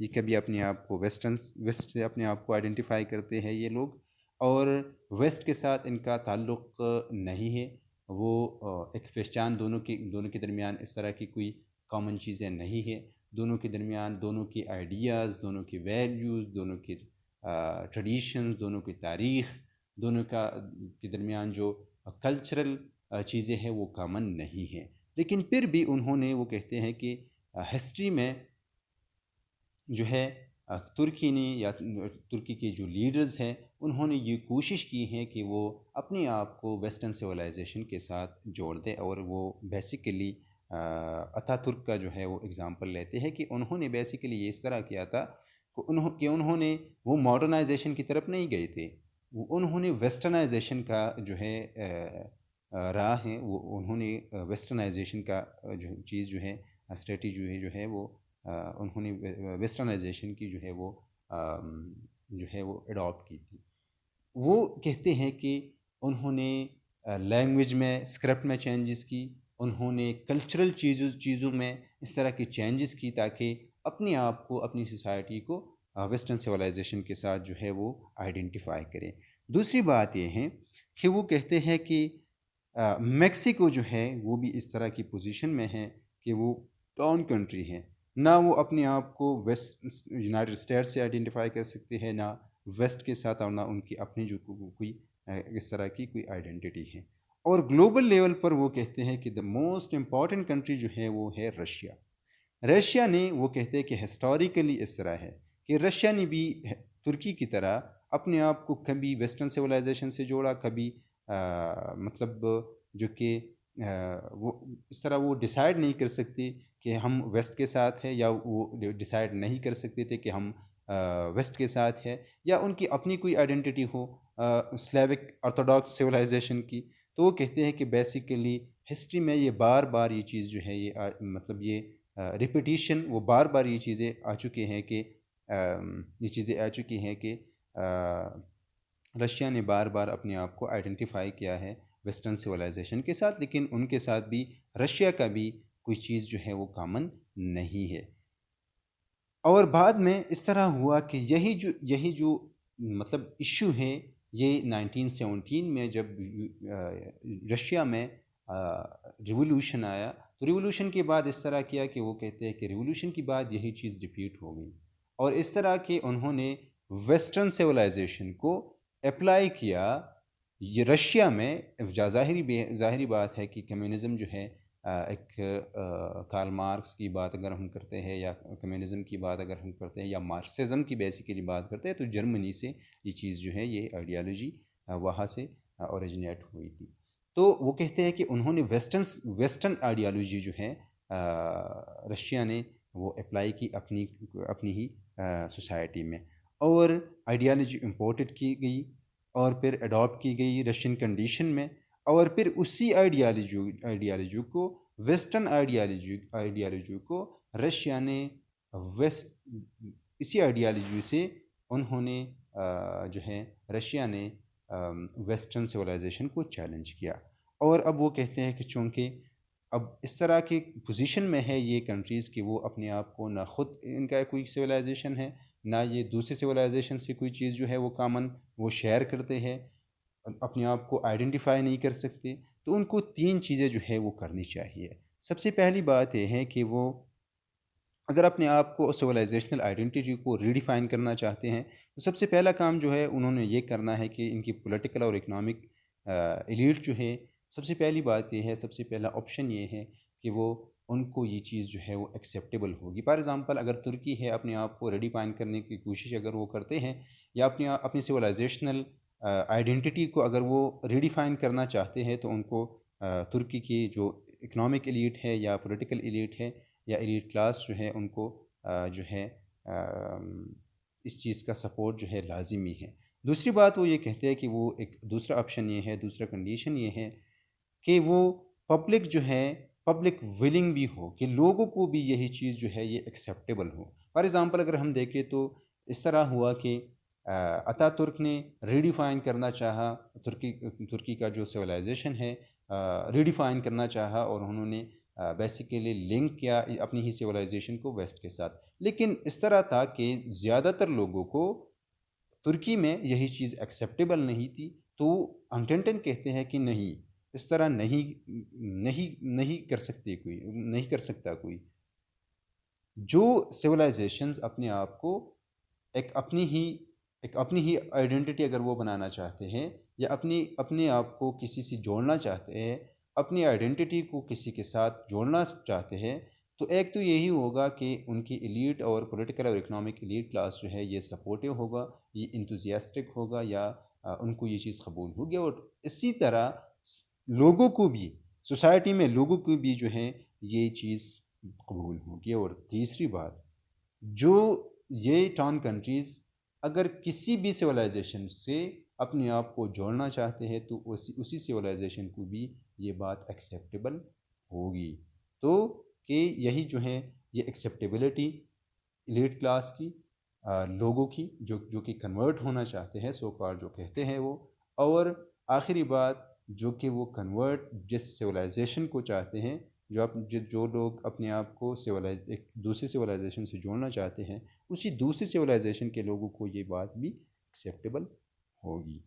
یہ کبھی اپنے آپ کو ویسٹ سے اپنے آپ کو آئیڈینٹیفائی کرتے ہیں یہ لوگ، اور ویسٹ کے ساتھ ان کا تعلق نہیں ہے۔ وہ ایک پہچان دونوں کے درمیان اس طرح کی کوئی کامن چیزیں نہیں ہے۔ دونوں کے درمیان دونوں کی آئیڈیاز، دونوں کی ویلیوز، دونوں کی ٹریڈیشنز، دونوں کی تاریخ، دونوں کے درمیان جو کلچرل چیزیں ہیں وہ کامن نہیں ہیں۔ لیکن پھر بھی انہوں نے، وہ کہتے ہیں کہ ہسٹری میں جو ہے ترکی نے یا ترکی کے جو لیڈرز ہیں انہوں نے یہ کوشش کی ہے کہ وہ اپنے آپ کو ویسٹرن سویلائزیشن کے ساتھ جوڑ دے، اور وہ بیسیکلی اتا ترک کا جو ہے وہ اگزامپل لیتے ہیں کہ انہوں نے بیسیکلی یہ اس طرح کیا تھا کہ انہوں نے وہ ماڈرنائزیشن کی طرف نہیں گئے تھے، انہوں نے ویسٹرنائزیشن کا جو ہے راہ ہے، وہ انہوں نے ویسٹرنائزیشن کا جو چیز جو ہے اسٹریٹجی جو ہے وہ انہوں نے ویسٹرنائزیشن کی جو ہے وہ اڈاپٹ کی تھی۔ وہ کہتے ہیں کہ انہوں نے لینگویج میں، اسکرپٹ میں چینجز کی، انہوں نے کلچرل چیزوں میں اس طرح کی چینجز کی تاکہ اپنے آپ کو، اپنی سوسائٹی کو ویسٹرن سویلائزیشن کے ساتھ جو ہے وہ آئیڈینٹیفائی کریں۔ دوسری بات یہ ہے کہ وہ کہتے ہیں کہ میکسیکو جو ہے وہ بھی اس طرح کی پوزیشن میں ہے کہ وہ ٹاؤن کنٹری ہے، نہ وہ اپنے آپ کو ویسٹ یونائٹڈ اسٹیٹ سے آئیڈینٹیفائی کر سکتے ہیں، نہ ویسٹ کے ساتھ، اور نہ ان کی اپنی جو کوئی اس طرح کی کوئی آئیڈینٹی ہے۔ اور گلوبل لیول پر وہ کہتے ہیں کہ دا موسٹ امپورٹنٹ کنٹری جو ہے وہ ہے رشیا۔ رشیا نے، وہ کہتے ہیں کہ ہسٹوریکلی اس طرح ہے کہ رشیا نے بھی ترکی کی طرح اپنے آپ کو کبھی ویسٹرن سویلائزیشن سے جوڑا، کبھی مطلب جو کہ وہ اس طرح وہ ڈیسائیڈ نہیں کر سکتے کہ ہم ویسٹ کے ساتھ ہیں، یا وہ ڈیسائیڈ نہیں کر سکتے تھے کہ ہم ویسٹ کے ساتھ ہے، یا ان کی اپنی کوئی آئیڈینٹی ہو سلیوک آرتھوڈاکس سویلائزیشن کی۔ تو وہ کہتے ہیں کہ بیسیکلی ہسٹری میں یہ بار بار یہ چیز جو ہے یہ مطلب یہ ریپیٹیشن، وہ بار بار یہ چیزیں آ چکی ہیں کہ رشیا نے بار بار اپنے آپ کو آئیڈینٹیفائی کیا ہے ویسٹرن سویلائزیشن کے ساتھ، لیکن ان کے ساتھ بھی رشیا کا بھی کوئی چیز جو ہے وہ کامن نہیں ہے۔ اور بعد میں اس طرح ہوا کہ یہی جو مطلب ایشو ہے، یہ 1917 میں جب رشیا میں ریولوشن آیا، تو ریولوشن کے بعد اس طرح کیا کہ وہ کہتے ہیں کہ ریولوشن کے بعد یہی چیز ریپیٹ ہو گئی، اور اس طرح کہ انہوں نے ویسٹرن سویلائزیشن کو اپلائی کیا یہ رشیا میں۔ ظاہری بات ہے کہ کمیونزم جو ہے ایک کارل مارکس کی بات اگر ہم کرتے ہیں، یا کمیونزم کی بات اگر ہم کرتے ہیں، یا مارکسزم کی بیسیکلی بات کرتے ہیں، تو جرمنی سے یہ چیز جو ہے، یہ آئیڈیالوجی وہاں سے اوریجنیٹ ہوئی تھی۔ تو وہ کہتے ہیں کہ انہوں نے ویسٹرن آئیڈیالوجی جو ہے رشیا نے وہ اپلائی کی اپنی ہی سوسائٹی میں، اور آئیڈیالوجی امپورٹڈ کی گئی اور پھر اڈاپٹ کی گئی رشین کنڈیشن میں، اور پھر اسی آئیڈیالوجی کو، ویسٹرن آئیڈیالوجی کو رشیا نے اسی آئیڈیالوجی سے انہوں نے جو ہے رشیا نے ویسٹرن سویلائزیشن کو چیلنج کیا۔ اور اب وہ کہتے ہیں کہ چونکہ اب اس طرح کی پوزیشن میں ہے یہ کنٹریز کہ وہ اپنے آپ کو، نہ خود ان کا کوئی سویلائزیشن ہے، نہ یہ دوسری سویلائزیشن سے کوئی چیز جو ہے وہ کامن وہ شیئر کرتے ہیں، اپنے آپ کو آئیڈینٹیفائی نہیں کر سکتے، تو ان کو 3 چیزیں جو ہے وہ کرنی چاہیے۔ سب سے پہلی بات یہ ہے کہ وہ اگر اپنے آپ کو سویلائزیشنل آئیڈینٹی کو ریڈیفائن کرنا چاہتے ہیں، تو سب سے پہلا کام جو ہے انہوں نے یہ کرنا ہے کہ ان کی پولیٹیکل اور اکنامک ایلیٹ جو ہے، سب سے پہلی بات یہ ہے، سب سے پہلا آپشن یہ ہے کہ وہ ان کو یہ چیز جو ہے وہ ایکسیپٹیبل ہوگی۔ فار ایگزامپل اگر ترکی ہے، اپنے آپ کو ریڈیفائن کرنے کی کوشش اگر وہ کرتے ہیں، یا اپنی سویلائزیشنل آئیڈینٹی کو اگر وہ ریڈیفائن کرنا چاہتے ہیں، تو ان کو ترکی کی جو اکنامک ایلیٹ ہے، یا پولیٹیکل ایلیٹ ہے، یا ایلیٹ کلاس جو ہے، ان کو جو ہے اس چیز کا سپورٹ جو ہے لازمی ہے۔ دوسری بات وہ یہ کہتے ہیں کہ وہ ایک دوسرا آپشن یہ ہے، دوسرا کنڈیشن یہ ہے کہ وہ پبلک جو ہے، پبلک ولنگ بھی ہو، کہ لوگوں کو بھی یہی چیز جو ہے یہ ایکسیپٹیبل ہو۔ فار ایگزامپل اگر ہم دیکھیں تو اس طرح ہوا کہ اتا ترک نے ریڈیفائن کرنا چاہا، ترکی کا جو سویلائزیشن ہے ریڈیفائن کرنا چاہا، اور انہوں نے بیسیکلی لنک کیا اپنی ہی سویلائزیشن کو ویسٹ کے ساتھ. لیکن اس طرح تھا کہ زیادہ تر لوگوں کو ترکی میں یہی چیز ایکسیپٹیبل نہیں تھی. تو ہنٹنگٹن کہتے ہیں کہ نہیں، اس طرح نہیں کر سکتے کوئی، نہیں کر سکتا کوئی. جو سویلائزیشنز اپنے آپ کو ایک اپنی ہی آئیڈینٹی اگر وہ بنانا چاہتے ہیں، یا اپنے آپ کو کسی سے جوڑنا چاہتے ہیں، اپنی آئیڈینٹی کو کسی کے ساتھ جوڑنا چاہتے ہیں، تو ایک تو یہی ہوگا کہ ان کی ایلیٹ اور پولیٹیکل اور اکنامک ایلیٹ کلاس جو ہے یہ سپورٹیو ہوگا، یہ انتوزیاسٹک ہوگا، یا ان کو یہ چیز قبول ہوگی. اور اسی طرح لوگوں کو بھی، سوسائٹی میں لوگوں کو بھی جو ہے یہ چیز قبول ہوگی. اور تیسری بات، جو یہ ٹاؤن کنٹریز اگر کسی بھی سویلائزیشن سے اپنے آپ کو جوڑنا چاہتے ہیں تو اسی سویلائزیشن کو بھی یہ بات ایکسیپٹیبل ہوگی. تو کہ یہی جو ہے یہ ایکسیپٹیبلٹی ایلیٹ کلاس کی، لوگوں کی جو کہ کنورٹ ہونا چاہتے ہیں، سو کال جو کہتے ہیں وہ. اور آخری بات، جو کہ وہ کنورٹ جس سویلائزیشن کو چاہتے ہیں، جو لوگ اپنے آپ کو ایک دوسری سویلائزیشن سے جوڑنا چاہتے ہیں، اسی دوسری سویلائزیشن کے لوگوں کو یہ بات بھی ایکسیپٹیبل ہوگی.